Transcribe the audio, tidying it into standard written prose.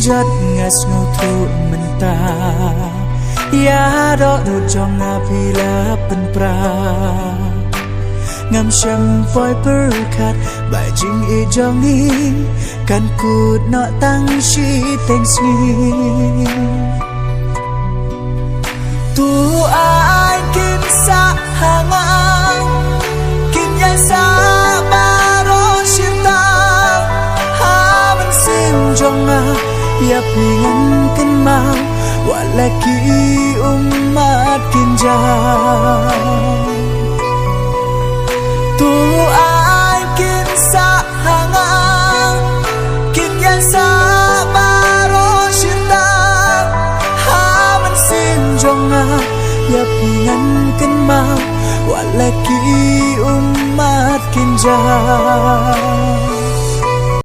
giật ngạt ngâu thu mentah ya do do jong api la penpra ngam sham poi berkat bai jing e jong ni kan kut no tang shi teng sni tu ai kim sa hangang kim yan sa baro shita ha man sim jong a ya pingan kan mau walaki umat kinjang tu ai kin sa hangang kin yan sa baro shita ha man sim jong a ya pingan kan mau walaki umat kinjang